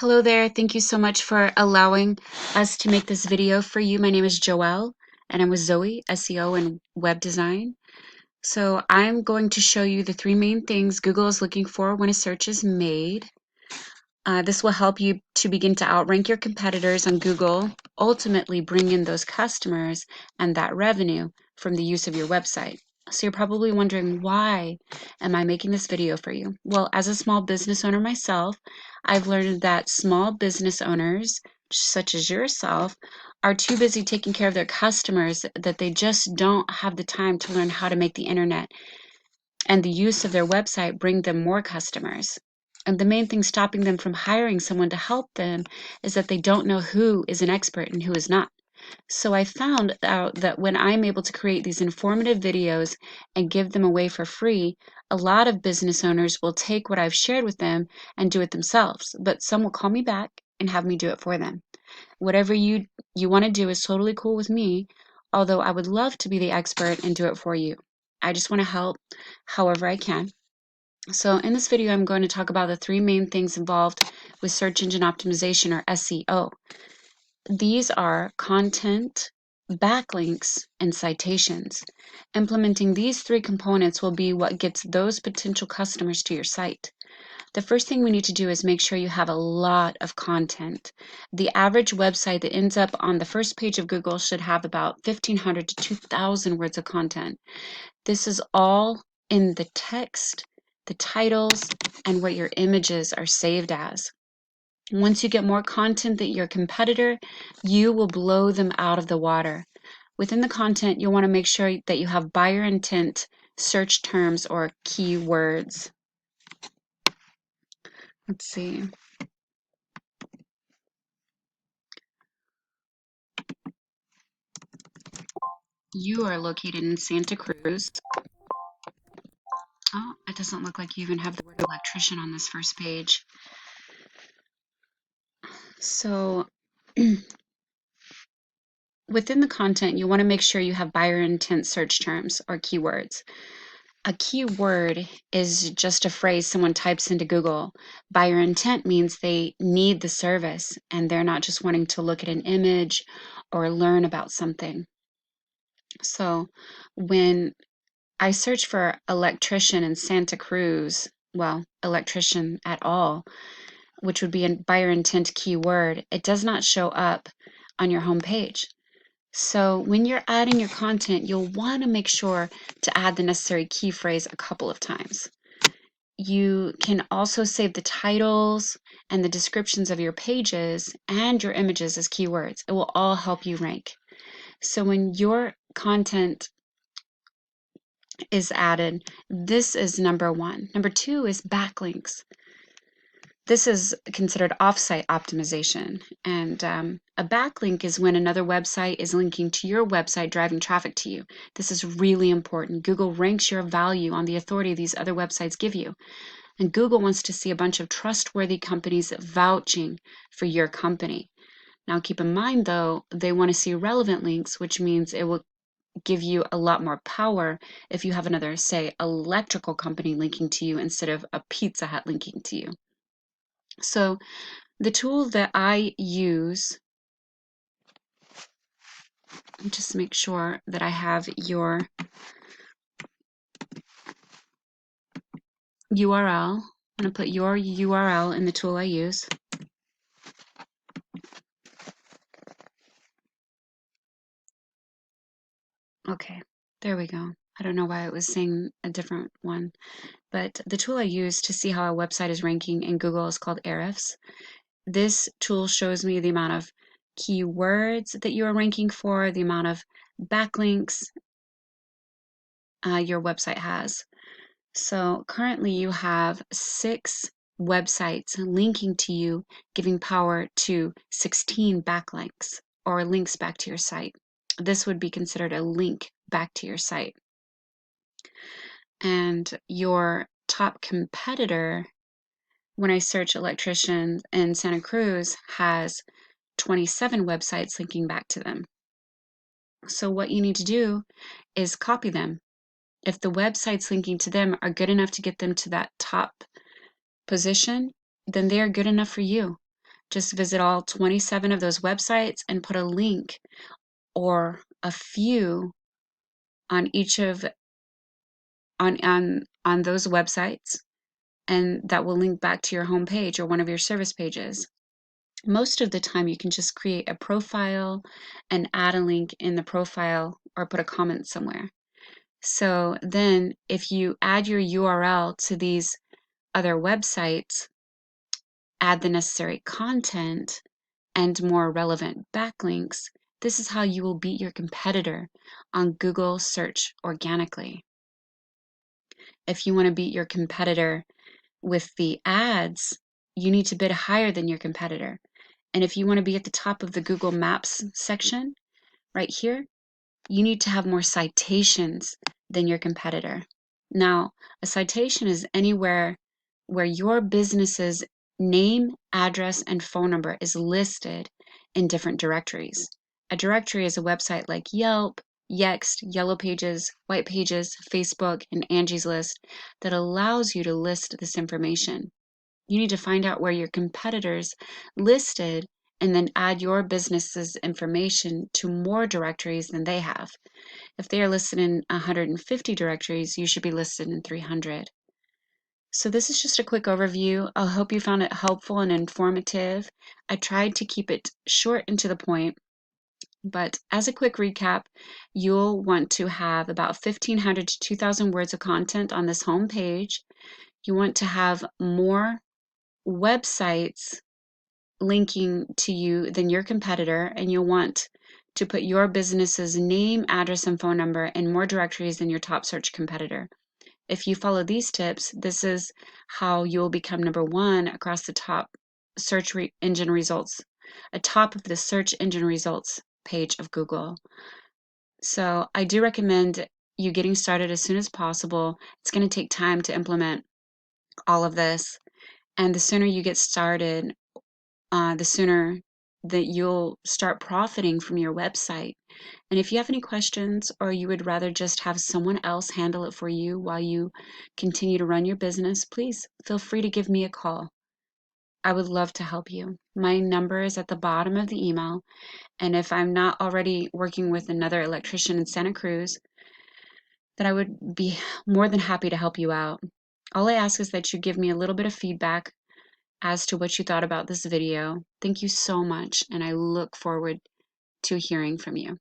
Hello there. Thank you so much for allowing us to make this video for you. My name is Joelle and I'm with Zoe, SEO and web design. So I'm going to show you the three main things Google is looking for when a search is made. This will help you to begin to outrank your competitors on Google, ultimately bring in those customers and that revenue from the use of your website. So you're probably wondering, why am I making this video for you? Well, as a small business owner myself, I've learned that small business owners, such as yourself, are too busy taking care of their customers that they just don't have the time to learn how to make the internet and the use of their website bring them more customers. And the main thing stopping them from hiring someone to help them is that they don't know who is an expert and who is not. So I found out that when I'm able to create these informative videos and give them away for free, a lot of business owners will take what I've shared with them and do it themselves. But some will call me back and have me do it for them. Whatever you want to do is totally cool with me, although I would love to be the expert and do it for you. I just want to help however I can. So in this video, I'm going to talk about the three main things involved with search engine optimization, or SEO. These are content, backlinks, and citations. Implementing these three components will be what gets those potential customers to your site. The first thing we need to do is make sure you have a lot of content. The average website that ends up on the first page of Google should have about 1,500 to 2,000 words of content. This is all in the text, the titles, and what your images are saved as. Once you get more content than your competitor, you will blow them out of the water. Within the content, you'll want to make sure that you have buyer intent search terms or keywords. Let's see. You are located in Santa Cruz. Oh, it doesn't look like you even have the word electrician on this first page. So within the content, you want to make sure you have buyer intent search terms or keywords. A keyword is just a phrase someone types into Google. Buyer intent means they need the service and they're not just wanting to look at an image or learn about something. So when I search for electrician in Santa Cruz, well, electrician at all, which would be a buyer intent keyword, it does not show up on your homepage. So when you're adding your content, you'll want to make sure to add the necessary key phrase a couple of times. You can also save the titles and the descriptions of your pages and your images as keywords. It will all help you rank. So when your content is added, this is number one. Number two is backlinks. This is considered offsite optimization. And a backlink is when another website is linking to your website, driving traffic to you. This is really important. Google ranks your value on the authority these other websites give you. And Google wants to see a bunch of trustworthy companies vouching for your company. Now keep in mind though, they want to see relevant links, which means it will give you a lot more power if you have another, say, electrical company linking to you instead of a Pizza Hut linking to you. So the tool that I use, just make sure that I have your URL. I'm going to put your URL in the tool I use. Okay, there we go. I don't know why it was saying a different one, but the tool I use to see how a website is ranking in Google is called Ahrefs. This tool shows me the amount of keywords that you are ranking for, the amount of backlinks your website has. So currently you have 6 websites linking to you, giving power to 16 backlinks or links back to your site. This would be considered a link back to your site. And your top competitor, when I search electrician in Santa Cruz, has 27 websites linking back to them. So what you need to do is copy them. If the websites linking to them are good enough to get them to that top position, then they are good enough for you. Just visit all 27 of those websites and put a link or a few on each of on those websites, and that will link back to your home page or one of your service pages. Most of the time you can just create a profile and add a link in the profile or put a comment somewhere. So then if you add your URL to these other websites, add the necessary content and more relevant backlinks, this is how you will beat your competitor on Google search organically. If you want to beat your competitor with the ads, you need to bid higher than your competitor. And if you want to be at the top of the Google Maps section, right here, you need to have more citations than your competitor. Now, a citation is anywhere where your business's name, address, and phone number is listed in different directories. A directory is a website like Yelp, Yext, Yellow Pages, White Pages, Facebook, and Angie's List that allows you to list this information. You need to find out where your competitors listed and then add your business's information to more directories than they have. If they are listed in 150 directories, you should be listed in 300. So this is just a quick overview. I hope you found it helpful and informative. I tried to keep it short and to the point, but as a quick recap, you'll want to have about 1,500 to 2,000 words of content on this home page. You want to have more websites linking to you than your competitor, and you'll want to put your business's name, address, and phone number in more directories than your top search competitor. If you follow these tips, this is how you'll become number one across the top search engine results, atop of the search engine results page of Google. So I do recommend you getting started as soon as possible. It's going to take time to implement all of this, and the sooner you get started, the sooner that you'll start profiting from your website. And if you have any questions, or you would rather just have someone else handle it for you while you continue to run your business, please feel free to give me a call. I would love to help you. My number is at the bottom of the email, and if I'm not already working with another electrician in Santa Cruz, then I would be more than happy to help you out. All I ask is that you give me a little bit of feedback as to what you thought about this video. Thank you so much, and I look forward to hearing from you.